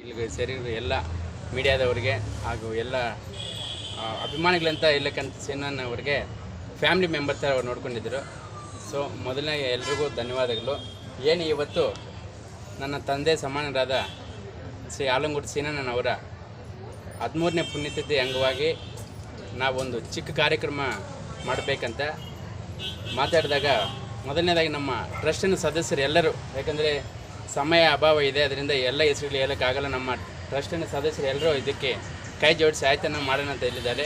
ಇಲ್ಲಿಗೆ ಸೇರಿರೋ ಎಲ್ಲ ಮೀಡಿಯಾದವರಿಗೆ ಹಾಗೂ ಎಲ್ಲ ಅಭಿಮಾನಿಗಳಂತ ಇಲ್ಲಕ್ಕಂತ ಸೇನನ್ನವರಿಗೆ ಫ್ಯಾಮಿಲಿ ಮೆಂಬರ್ ಥರ ಅವ್ರು ನೋಡ್ಕೊಂಡಿದ್ದರು. ಸೊ ಮೊದಲನೇ ಎಲ್ರಿಗೂ ಧನ್ಯವಾದಗಳು. ಏನು ಇವತ್ತು ನನ್ನ ತಂದೆ ಸಮಾನರಾದ ಶ್ರೀ ಆಲಂಗೂರು ಸೀನಣ್ಣನವರ 13ನೇ ಪುಣ್ಯತಿಥಿ ಅಂಗವಾಗಿ ನಾವೊಂದು ಚಿಕ್ಕ ಕಾರ್ಯಕ್ರಮ ಮಾಡಬೇಕಂತ ಮಾತಾಡಿದಾಗ ಮೊದಲನೇದಾಗಿ ನಮ್ಮ ಟ್ರಸ್ಟಿನ ಸದಸ್ಯರು ಎಲ್ಲರೂ, ಯಾಕಂದರೆ ಸಮಯ ಅಭಾವ ಇದೆ, ಅದರಿಂದ ಎಲ್ಲ ಹೆಸರುಗಳು ಹೇಳೋಕ್ಕಾಗಲ್ಲ. ನಮ್ಮ ಟ್ರಸ್ಟಿನ ಸದಸ್ಯರು ಎಲ್ಲರೂ ಇದಕ್ಕೆ ಕೈ ಜೋಡಿಸಿ ಆಯ್ತನ್ನು ಮಾಡೋಣ ಅಂತ ಹೇಳಿದ್ದಾರೆ.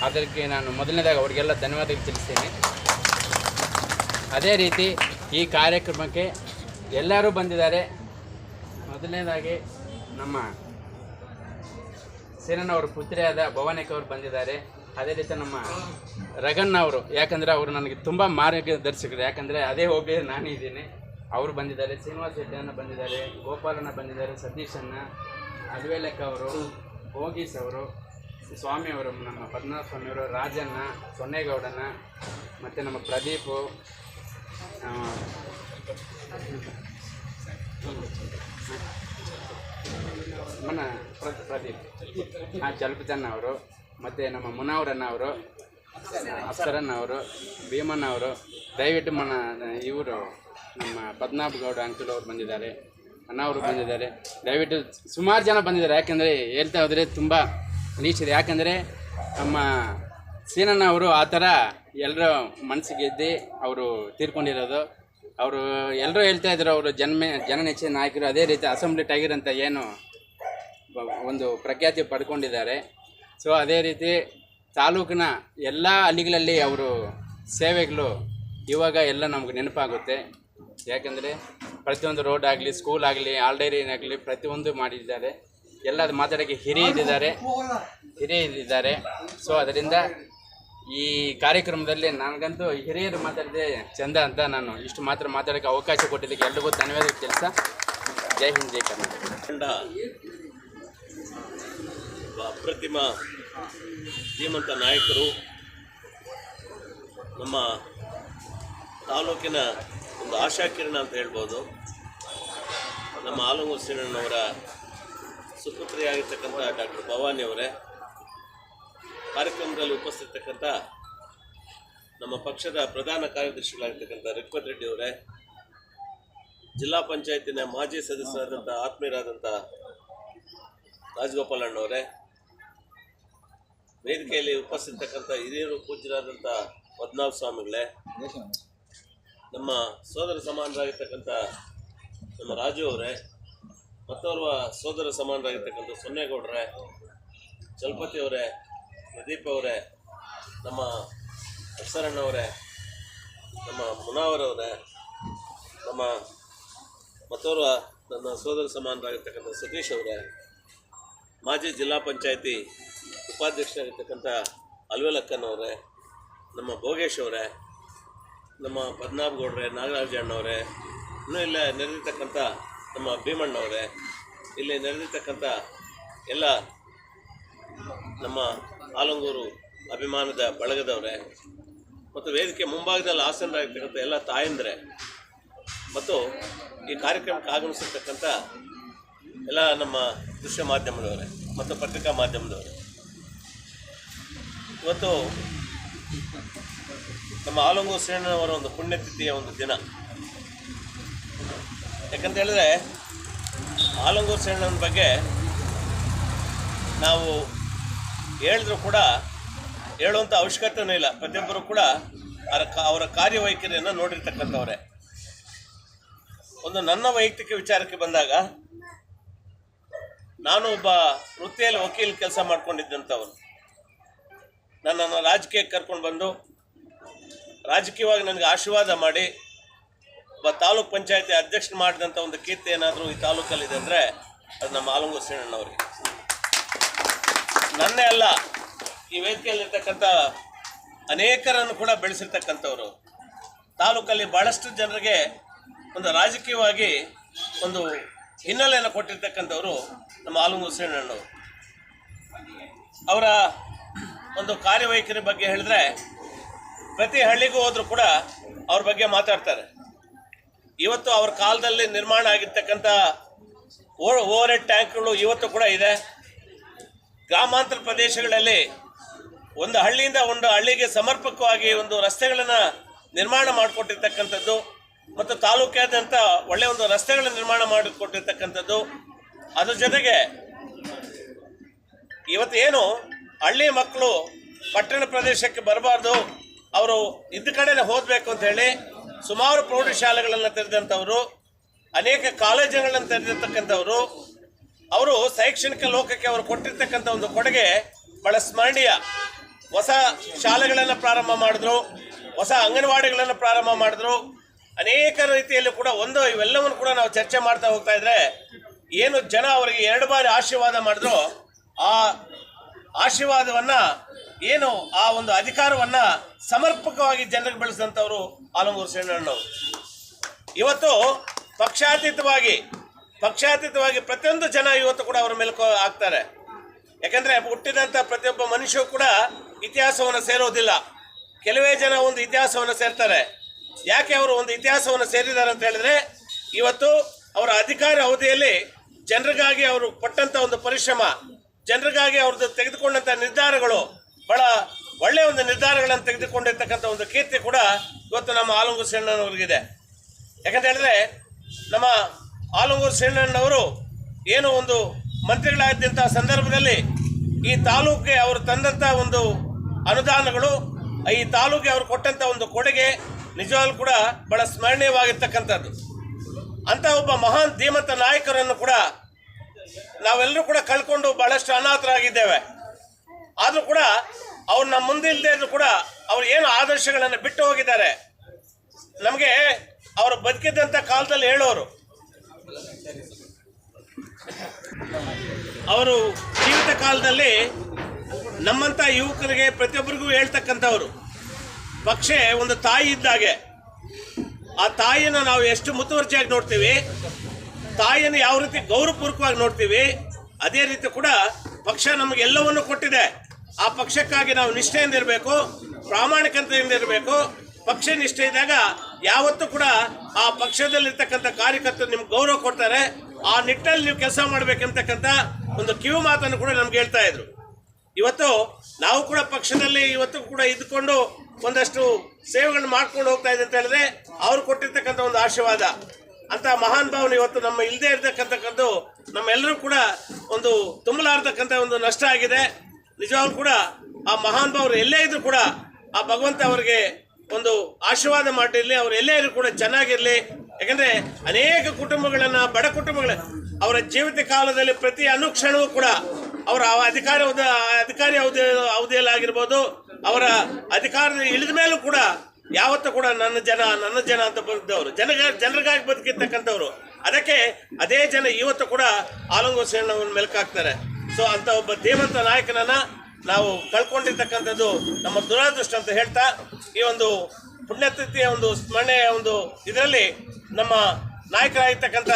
ಅದಕ್ಕೆ ನಾನು ಮೊದಲನೇದಾಗಿ ಅವರಿಗೆಲ್ಲ ಧನ್ಯವಾದಗಳು ತಿಳಿಸ್ತೀನಿ. ಅದೇ ರೀತಿ ಈ ಕಾರ್ಯಕ್ರಮಕ್ಕೆ ಎಲ್ಲರೂ ಬಂದಿದ್ದಾರೆ. ಮೊದಲನೇದಾಗಿ ನಮ್ಮ ಸೇನಣ್ಣವ್ರ ಪುತ್ರಿಯಾದ ಭವಾನಿಕ ಅವರು ಬಂದಿದ್ದಾರೆ. ಅದೇ ರೀತಿ ನಮ್ಮ ರಗಣ್ಣ ಅವರು, ಯಾಕಂದರೆ ಅವರು ನನಗೆ ತುಂಬ ಮಾರ್ಗದರ್ಶಕರು, ಯಾಕಂದರೆ ಅದೇ ಹೋಗಿ ನಾನು ಇದ್ದೀನಿ. ಅವರು ಬಂದಿದ್ದಾರೆ. ಶ್ರೀನಿವಾಸ ರೆಡ್ಡಿಯನ್ನ ಬಂದಿದ್ದಾರೆ, ಗೋಪಾಲಣ್ಣ ಬಂದಿದ್ದಾರೆ, ಸತೀಶಣ್ಣ, ಅಲ್ವೇಲೆಕ್ಕ ಅವರು, ಭೋಗೀಸ್ ಅವರು, ಸ್ವಾಮಿಯವರು, ನಮ್ಮ ಪದ್ಮನಾಭ ಸ್ವಾಮಿಯವರು, ರಾಜಣ್ಣ, ಸೊನ್ನೇಗೌಡಣ್ಣ, ಮತ್ತು ನಮ್ಮ ಪ್ರದೀಪು, ಪ್ರದೀಪ್ ಚಲಪತಣ್ಣ ಅವರು, ಮತ್ತು ನಮ್ಮ ಮುನಾವರಣ್ಣ ಅವರು, ಅಫ್ಸರಣ್ಣ ಅವರು, ಭೀಮಣ್ಣ ಅವರು, ದಯವಿಟ್ಟು ಇವರು ನಮ್ಮ ಪದ್ಮನಾಭ ಗೌಡ ಅಂಕಲ್ ಅವರು ಬಂದಿದ್ದಾರೆ, ಅಣ್ಣ ಅವರು ಬಂದಿದ್ದಾರೆ. ದಯವಿಟ್ಟು ಸುಮಾರು ಜನ ಬಂದಿದ್ದಾರೆ. ಯಾಕೆಂದರೆ ಹೇಳ್ತಾ ಹೋದರೆ ತುಂಬ ನಿರೀಕ್ಷೆ. ಯಾಕಂದರೆ ನಮ್ಮ ಸೀನಣ್ಣ ಅವರು ಆ ಥರ ಎಲ್ಲರ ಮನಸ್ಸಿಗೆ ಗೆದ್ದು ಅವರು ತೀರ್ಕೊಂಡಿರೋದು. ಅವರು ಎಲ್ಲರೂ ಹೇಳ್ತಾ ಇದ್ರು ಅವರು ಜನನೆಚ್ಚಿನ ನಾಯಕರು. ಅದೇ ರೀತಿ ಅಸೆಂಬ್ಲಿ ಟೈಗರ್ ಅಂತ ಏನು ಒಂದು ಪ್ರಖ್ಯಾತಿ ಪಡ್ಕೊಂಡಿದ್ದಾರೆ. ಸೊ ಅದೇ ರೀತಿ ತಾಲೂಕಿನ ಎಲ್ಲ ಹಳ್ಳಿಗಳಲ್ಲಿ ಅವರು ಸೇವೆಗಳು ಇವಾಗ ಎಲ್ಲ ನಮ್ಗೆ ನೆನಪಾಗುತ್ತೆ. ಯಾಕಂದರೆ ಪ್ರತಿಯೊಂದು ರೋಡ್ ಆಗಲಿ, ಸ್ಕೂಲ್ ಆಗಲಿ, ಆಲ್ಡೈರಿನಾಗಲಿ ಪ್ರತಿಯೊಂದು ಮಾಡಿದ್ದಾರೆ. ಎಲ್ಲ ಅದು ಮಾತಾಡೋಕ್ಕೆ ಹಿರಿಯರಿದ್ದಾರೆ. ಸೊ ಅದರಿಂದ ಈ ಕಾರ್ಯಕ್ರಮದಲ್ಲಿ ನನಗಂತೂ ಹಿರಿಯರು ಮಾತಾಡಿದೆ ಚಂದ ಅಂತ ನಾನು ಇಷ್ಟು ಮಾತ್ರ ಮಾತಾಡೋಕ್ಕೆ ಅವಕಾಶ ಕೊಟ್ಟಿದ್ದಕ್ಕೆ ಎಲ್ರಿಗೂ ಧನ್ಯವಾದ ಕೆಲಸ. ಜೈ ಹಿಂದ್, ಜೈ ಕರ್ನಾಟಕ. ಅಪ್ರತಿಮ ಧೀಮಂತ ನಾಯಕರು, ನಮ್ಮ ತಾಲೂಕಿನ ಒಂದು ಆಶಾಕಿರಣ ಅಂತ ಹೇಳ್ಬೋದು. ನಮ್ಮ ಆಲಂಗೂರು ಸೀನಣ್ಣನವರ ಸುಪುತ್ರಿಯಾಗಿರ್ತಕ್ಕಂಥ ಡಾಕ್ಟರ್ ಭವಾನಿ ಅವರೇ, ಕಾರ್ಯಕ್ರಮದಲ್ಲಿ ಉಪಸ್ಥಿತಕ್ಕಂಥ ನಮ್ಮ ಪಕ್ಷದ ಪ್ರಧಾನ ಕಾರ್ಯದರ್ಶಿಗಳಾಗಿರ್ತಕ್ಕಂಥ ರಿಕ್ವತ್ ರೆಡ್ಡಿ ಅವರೇ, ಜಿಲ್ಲಾ ಪಂಚಾಯತಿನ ಮಾಜಿ ಸದಸ್ಯರಾದಂಥ ಆತ್ಮೀಯರಾದಂಥ ರಾಜಗೋಪಾಲಣ್ಣವರೇ, ವೇದಿಕೆಯಲ್ಲಿ ಉಪಸ್ಥಿತಕ್ಕಂಥ ಹಿರಿಯರು ಪೂಜ್ಯರಾದಂಥ ಪದ್ಮನಾಭ ಸ್ವಾಮಿಗಳೇ, ನಮ್ಮ ಸೋದರ ಸಮಾನರಾಗಿರ್ತಕ್ಕಂಥ ನಮ್ಮ ರಾಜು ಅವರೇ, ಮತ್ತೋರ್ವ ಸೋದರ ಸಮಾನರಾಗಿರ್ತಕ್ಕಂಥ ಸೊನ್ನೇಗೌಡರೇ, ಚಲಪತಿ ಅವರೇ, ಪ್ರದೀಪ್ ಅವರೇ, ನಮ್ಮ ಅಫ್ಸರಣ್ಣವರೇ, ನಮ್ಮ ಮುನಾವರವರೇ, ನಮ್ಮ ಮತ್ತೋರ್ವ ನನ್ನ ಸೋದರ ಸಮಾನರಾಗಿರ್ತಕ್ಕಂಥ ಸತೀಶ್ ಅವರೇ, ಮಾಜಿ ಜಿಲ್ಲಾ ಪಂಚಾಯತಿ ಉಪಾಧ್ಯಕ್ಷರಾಗಿರ್ತಕ್ಕಂಥ ಅಲ್ವೇಲಕ್ಕನವರೇ, ನಮ್ಮ ಭೋಗೇಶ್ ಅವರೇ, ನಮ್ಮ ಪದ್ಮನಾಭ ಗೌಡ್ರೆ, ನಾಗರಾಜಣ್ಣವರೇ, ಇನ್ನೂ ಇಲ್ಲ ನೆರೆದಿರ್ತಕ್ಕಂಥ ನಮ್ಮ ಭೀಮಣ್ಣವರೇ, ಇಲ್ಲಿ ನೆರೆದಿರ್ತಕ್ಕಂಥ ಎಲ್ಲ ನಮ್ಮ ಆಲಂಗೂರು ಅಭಿಮಾನದ ಬಳಗದವರೇ, ಮತ್ತು ವೇದಿಕೆ ಮುಂಭಾಗದಲ್ಲಿ ಆಸನರಾಗಿರ್ತಕ್ಕಂಥ ಎಲ್ಲ ತಾಯಂದರೆ, ಮತ್ತು ಈ ಕಾರ್ಯಕ್ರಮಕ್ಕೆ ಆಗಮಿಸಿರ್ತಕ್ಕಂಥ ಎಲ್ಲ ನಮ್ಮ ದೃಶ್ಯ ಮಾಧ್ಯಮದವರೇ ಮತ್ತು ಪತ್ರಿಕಾ ಮಾಧ್ಯಮದವರೇ, ಇವತ್ತು ನಮ್ಮ ಆಲಂಗೂರು ಸೀನಣ್ಣನವರ ಒಂದು ಪುಣ್ಯತಿಥಿಯ ಒಂದು ದಿನ. ಯಾಕಂತ ಹೇಳಿದ್ರೆ ಆಲಂಗೂರು ಸೀನಣ್ಣನ ಬಗ್ಗೆ ನಾವು ಹೇಳಿದ್ರೂ ಕೂಡ ಹೇಳುವಂಥ ಅವಶ್ಯಕತೆಯೂ ಇಲ್ಲ. ಪ್ರತಿಯೊಬ್ಬರು ಕೂಡ ಅವರ ಕಾರ್ಯವೈಖರಿಯನ್ನು ನೋಡಿರ್ತಕ್ಕಂಥವ್ರೆ. ಒಂದು ನನ್ನ ವೈಯಕ್ತಿಕ ವಿಚಾರಕ್ಕೆ ಬಂದಾಗ, ನಾನು ಒಬ್ಬ ವೃತ್ತಿಯಲ್ಲಿ ವಕೀಲ ಕೆಲಸ ಮಾಡ್ಕೊಂಡಿದ್ದಂಥವನು. ನನ್ನನ್ನು ರಾಜಕೀಯಕ್ಕೆ ಕರ್ಕೊಂಡು ಬಂದು ರಾಜಕೀಯವಾಗಿ ನನಗೆ ಆಶೀರ್ವಾದ ಮಾಡಿ ಒಬ್ಬ ತಾಲೂಕ್ ಪಂಚಾಯತಿ ಅಧ್ಯಕ್ಷ ಮಾಡಿದಂಥ ಒಂದು ಕೀರ್ತಿ ಏನಾದರೂ ಈ ತಾಲೂಕಲ್ಲಿದೆ ಅಂದರೆ ಅದು ನಮ್ಮ ಆಲಂಗೂರು ಸೀನಣ್ಣನವರಿಗೆ. ನನ್ನೇ ಅಲ್ಲ, ಈ ವೇದಿಕೆಯಲ್ಲಿರ್ತಕ್ಕಂಥ ಅನೇಕರನ್ನು ಕೂಡ ಬೆಳೆಸಿರ್ತಕ್ಕಂಥವ್ರು. ತಾಲೂಕಲ್ಲಿ ಭಾಳಷ್ಟು ಜನರಿಗೆ ಒಂದು ರಾಜಕೀಯವಾಗಿ ಒಂದು ಹಿನ್ನೆಲೆಯನ್ನು ಕೊಟ್ಟಿರ್ತಕ್ಕಂಥವ್ರು ನಮ್ಮ ಆಲಂಗೂರು ಸೀನಣ್ಣನವರು. ಅವರ ಒಂದು ಕಾರ್ಯವೈಖರಿ ಬಗ್ಗೆ ಹೇಳಿದ್ರೆ ಪ್ರತಿ ಹಳ್ಳಿಗೂ ಹೋದರೂ ಕೂಡ ಅವ್ರ ಬಗ್ಗೆ ಮಾತಾಡ್ತಾರೆ. ಇವತ್ತು ಅವ್ರ ಕಾಲದಲ್ಲಿ ನಿರ್ಮಾಣ ಆಗಿರ್ತಕ್ಕಂಥ ಓವರ್ ಹೆಡ್ ಟ್ಯಾಂಕ್ಗಳು ಇವತ್ತು ಕೂಡ ಇದೆ. ಗ್ರಾಮಾಂತರ ಪ್ರದೇಶಗಳಲ್ಲಿ ಒಂದು ಹಳ್ಳಿಯಿಂದ ಒಂದು ಹಳ್ಳಿಗೆ ಸಮರ್ಪಕವಾಗಿ ಒಂದು ರಸ್ತೆಗಳನ್ನು ನಿರ್ಮಾಣ ಮಾಡಿಕೊಟ್ಟಿರ್ತಕ್ಕಂಥದ್ದು ಮತ್ತು ತಾಲೂಕಾದ್ಯಂತ ಒಳ್ಳೆಯ ಒಂದು ರಸ್ತೆಗಳ ನಿರ್ಮಾಣ ಮಾಡಿಕೊಟ್ಟಿರ್ತಕ್ಕಂಥದ್ದು. ಅದ್ರ ಜೊತೆಗೆ ಇವತ್ತೇನು ಹಳ್ಳಿ ಮಕ್ಕಳು ಪಟ್ಟಣ ಪ್ರದೇಶಕ್ಕೆ ಬರಬಾರ್ದು, ಅವರು ಇದ್ದ ಕಡೆನೇ ಓದಬೇಕು ಅಂತ ಹೇಳಿ ಸುಮಾರು ಪ್ರೌಢಶಾಲೆಗಳನ್ನು ತೆರೆದಂಥವರು, ಅನೇಕ ಕಾಲೇಜುಗಳನ್ನು ತೆರೆದಿರ್ತಕ್ಕಂಥವರು, ಅವರು ಶೈಕ್ಷಣಿಕ ಲೋಕಕ್ಕೆ ಅವರು ಕೊಟ್ಟಿರ್ತಕ್ಕಂಥ ಒಂದು ಕೊಡುಗೆ ಬಹಳ ಸ್ಮರಣೀಯ. ಹೊಸ ಶಾಲೆಗಳನ್ನು ಪ್ರಾರಂಭ ಮಾಡಿದ್ರು, ಹೊಸ ಅಂಗನವಾಡಿಗಳನ್ನು ಪ್ರಾರಂಭ ಮಾಡಿದ್ರು, ಅನೇಕ ರೀತಿಯಲ್ಲಿ ಕೂಡ ಇವೆಲ್ಲವನ್ನು ಕೂಡ ನಾವು ಚರ್ಚೆ ಮಾಡ್ತಾ ಹೋಗ್ತಾ ಇದ್ರೆ ಏನು ಜನ ಅವರಿಗೆ 2 ಬಾರಿ ಆಶೀರ್ವಾದ ಮಾಡಿದ್ರು, ಆ ಆಶೀರ್ವಾದವನ್ನ ಏನು ಆ ಒಂದು ಅಧಿಕಾರವನ್ನ ಸಮರ್ಪಕವಾಗಿ ಜನರಿಗೆ ಬೆಳೆಸಿದಂಥವ್ರು ಆಲಂಗೂರು ಶ್ರೀಣ್ಣನವರು. ಇವತ್ತು ಪಕ್ಷಾತೀತವಾಗಿ ಪ್ರತಿಯೊಂದು ಜನ ಇವತ್ತು ಕೂಡ ಅವರ ಮೇಲೆ ಆಗ್ತಾರೆ. ಯಾಕಂದ್ರೆ ಹುಟ್ಟಿದಂಥ ಪ್ರತಿಯೊಬ್ಬ ಮನುಷ್ಯ ಕೂಡ ಇತಿಹಾಸವನ್ನು ಸೇರೋದಿಲ್ಲ. ಕೆಲವೇ ಜನ ಒಂದು ಇತಿಹಾಸವನ್ನು ಸೇರ್ತಾರೆ. ಯಾಕೆ ಅವರು ಒಂದು ಇತಿಹಾಸವನ್ನು ಸೇರಿದ್ದಾರೆ ಅಂತ ಹೇಳಿದ್ರೆ, ಇವತ್ತು ಅವರ ಅಧಿಕಾರ ಅವಧಿಯಲ್ಲಿ ಜನರಿಗಾಗಿ ಅವರು ಪಟ್ಟಂತ ಒಂದು ಪರಿಶ್ರಮ, ಜನರಿಗಾಗಿ ಅವ್ರದ್ದು ತೆಗೆದುಕೊಂಡಂಥ ನಿರ್ಧಾರಗಳು ಬಹಳ ಒಳ್ಳೆಯ ಒಂದು ನಿರ್ಧಾರಗಳನ್ನು ತೆಗೆದುಕೊಂಡಿರ್ತಕ್ಕಂಥ ಒಂದು ಕೀರ್ತಿ ಕೂಡ ಇವತ್ತು ನಮ್ಮ ಆಲಂಗೂರು ಶ್ರೀಣ್ಣನವ್ರಿಗಿದೆ. ಯಾಕಂತ ಹೇಳಿದ್ರೆ ನಮ್ಮ ಆಲಂಗೂರು ಶ್ರೀಣ್ಣನವರು ಏನು ಒಂದು ಮಂತ್ರಿಗಳಾದಂಥ ಸಂದರ್ಭದಲ್ಲಿ ಈ ತಾಲೂಕಿಗೆ ಅವರು ತಂದಂಥ ಒಂದು ಅನುದಾನಗಳು, ಈ ತಾಲೂಕಿಗೆ ಅವರು ಕೊಟ್ಟಂಥ ಒಂದು ಕೊಡುಗೆ ನಿಜವಾಗ್ಲೂ ಕೂಡ ಬಹಳ ಸ್ಮರಣೀಯವಾಗಿರ್ತಕ್ಕಂಥದ್ದು. ಅಂತ ಒಬ್ಬ ಮಹಾನ್ ಧೀಮಂತ ನಾಯಕರನ್ನು ಕೂಡ ನಾವೆಲ್ಲರೂ ಕೂಡ ಕಳ್ಕೊಂಡು ಬಹಳಷ್ಟು ಅನಾಥರಾಗಿದ್ದೇವೆ. ಆದರೂ ಕೂಡ ಅವ್ರು ನಮ್ಮ ಮುಂದೆ ಇಲ್ಲದೆ ಇದ್ರು ಕೂಡ ಅವ್ರು ಏನು ಆದರ್ಶಗಳನ್ನು ಬಿಟ್ಟು ಹೋಗಿದ್ದಾರೆ. ನಮಗೆ ಅವರು ಬದುಕಿದ್ದಂಥ ಕಾಲದಲ್ಲಿ ಹೇಳೋರು, ಅವರು ಜೀವಿತ ಕಾಲದಲ್ಲಿ ನಮ್ಮಂಥ ಯುವಕರಿಗೆ ಪ್ರತಿಯೊಬ್ಬರಿಗೂ ಹೇಳ್ತಕ್ಕಂಥವ್ರು, ಪಕ್ಷ ಒಂದು ತಾಯಿ ಇದ್ದಾಗೆ. ಆ ತಾಯಿಯನ್ನು ನಾವು ಎಷ್ಟು ಮುತುವರ್ಜಿಯಾಗಿ ನೋಡ್ತೀವಿ, ತಾಯಿಯನ್ನು ಯಾವ ರೀತಿ ಗೌರವಪೂರ್ವಕವಾಗಿ ನೋಡ್ತೀವಿ, ಅದೇ ರೀತಿ ಕೂಡ ಪಕ್ಷ ನಮಗೆ ಎಲ್ಲವನ್ನು ಕೊಟ್ಟಿದೆ. ಆ ಪಕ್ಷಕ್ಕಾಗಿ ನಾವು ನಿಷ್ಠೆಯಿಂದ ಇರಬೇಕು, ಪ್ರಾಮಾಣಿಕತೆಯಿಂದ ಇರಬೇಕು. ಪಕ್ಷ ನಿಷ್ಠೆ ಇದ್ದಾಗ ಯಾವತ್ತೂ ಕೂಡ ಆ ಪಕ್ಷದಲ್ಲಿರ್ತಕ್ಕಂಥ ಕಾರ್ಯಕರ್ತರು ನಿಮ್ಗೆ ಗೌರವ ಕೊಡ್ತಾರೆ. ಆ ನಿಟ್ಟಲ್ಲಿ ನೀವು ಕೆಲಸ ಮಾಡಬೇಕಂತಕ್ಕಂಥ ಒಂದು ಕಿವಿ ಮಾತನ್ನು ಕೂಡ ನಮ್ಗೆ ಹೇಳ್ತಾ ಇದ್ರು. ಇವತ್ತು ನಾವು ಕೂಡ ಪಕ್ಷದಲ್ಲಿ ಇವತ್ತು ಕೂಡ ಇದ್ಕೊಂಡು ಒಂದಷ್ಟು ಸೇವೆಗಳನ್ನು ಮಾಡ್ಕೊಂಡು ಹೋಗ್ತಾ ಇದೆ ಅಂತ ಹೇಳಿದ್ರೆ ಅವ್ರು ಕೊಟ್ಟಿರ್ತಕ್ಕಂಥ ಒಂದು ಆಶೀರ್ವಾದ. ಅಂತ ಮಹಾನ್ ಭಾವನೆ ಇವತ್ತು ನಮ್ಮ ಇಲ್ಲದೆ ಇರ್ತಕ್ಕಂಥದ್ದು ನಮ್ಮೆಲ್ಲರೂ ಕೂಡ ಒಂದು ತುಂಬಲಾರ್ತಕ್ಕಂಥ ಒಂದು ನಷ್ಟ ಆಗಿದೆ. ನಿಜವಾಗ್ಲೂ ಕೂಡ ಆ ಮಹಾನ್ ಭಾವರು ಎಲ್ಲೇ ಇದ್ರು ಕೂಡ ಆ ಭಗವಂತ ಅವರಿಗೆ ಒಂದು ಆಶೀರ್ವಾದ ಮಾಡಿರಲಿ, ಅವ್ರು ಎಲ್ಲೇ ಇದ್ರು ಕೂಡ ಚೆನ್ನಾಗಿರಲಿ. ಯಾಕಂದ್ರೆ ಅನೇಕ ಕುಟುಂಬಗಳನ್ನ, ಬಡ ಕುಟುಂಬಗಳ ಅವರ ಜೀವಿತ ಕಾಲದಲ್ಲಿ ಪ್ರತಿ ಅನುಕ್ಷಣವೂ ಕೂಡ ಅವರ ಅಧಿಕಾರಿ ಅವಧಿಯಲ್ಲಾಗಿರ್ಬೋದು, ಅವರ ಅಧಿಕಾರದ ಇಳಿದ ಮೇಲೂ ಕೂಡ ಯಾವತ್ತೂ ಕೂಡ ನನ್ನ ಜನ ಅಂತ ಬದುಕಿದವರು, ಜನರಿಗಾಗಿ ಬದುಕಿರ್ತಕ್ಕಂಥವ್ರು. ಅದಕ್ಕೆ ಅದೇ ಜನ ಇವತ್ತು ಕೂಡ ಆಲಂಗೂರು ಶ್ರೀಣ್ಣವ್ರನ್ನ ಮೆಲುಕಾಕ್ತಾರೆ. ಸೊ ಅಂತ ಒಬ್ಬ ಧೀಮಂತ ನಾಯಕನನ್ನ ನಾವು ಕಳ್ಕೊಂಡಿರ್ತಕ್ಕಂಥದ್ದು ನಮ್ಮ ದುರಾದೃಷ್ಟ ಅಂತ ಹೇಳ್ತಾ, ಈ ಒಂದು ಪುಣ್ಯತಿಥಿಯ ಒಂದು ಸ್ಮರಣೆಯ ಒಂದು ಇದರಲ್ಲಿ ನಮ್ಮ ನಾಯಕರಾಗಿರ್ತಕ್ಕಂಥ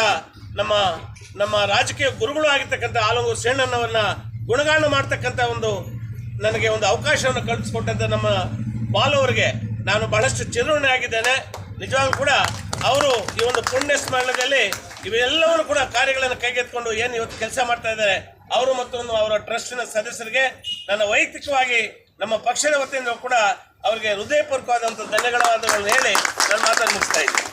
ನಮ್ಮ ರಾಜಕೀಯ ಗುರುಗಳು ಆಗಿರ್ತಕ್ಕಂಥ ಆಲಂಗೂರು ಶ್ರೀಣ್ಣನವರನ್ನ ಗುಣಗಾನ ಮಾಡ್ತಕ್ಕಂಥ ನನಗೆ ಒಂದು ಅವಕಾಶವನ್ನು ಕಲ್ಪಿಸ್ಕೊಟ್ಟಂಥ ನಮ್ಮ ಬಾಲು ಅವರಿಗೆ ನಾನು ಬಹಳಷ್ಟು ಚಿರಋಣಿ ಆಗಿದ್ದೇನೆ. ನಿಜವಾಗ್ಲೂ ಕೂಡ ಅವರು ಈ ಒಂದು ಪುಣ್ಯ ಸ್ಮರಣದಲ್ಲಿ ಇವೆಲ್ಲವನ್ನು ಕೂಡ ಕಾರ್ಯಗಳನ್ನು ಕೈಗೆತ್ತಿಕೊಂಡು ಏನು ಇವತ್ತು ಕೆಲಸ ಮಾಡ್ತಾ ಇದ್ದಾರೆ, ಅವರು ಮತ್ತು ಅವರ ಟ್ರಸ್ಟಿನ ಸದಸ್ಯರಿಗೆ ನನ್ನ ವೈಯಕ್ತಿಕವಾಗಿ ನಮ್ಮ ಪಕ್ಷದ ವತಿಯಿಂದ ಕೂಡ ಅವರಿಗೆ ಹೃದಯಪೂರ್ವಕವಾದಂಥ ಧನ್ಯವಾದಗಳನ್ನು ಹೇಳಿ ನನ್ನ ಮಾತನ್ನು ಮುಗಿಸ್ತಾ ಇದ್ದೀನಿ.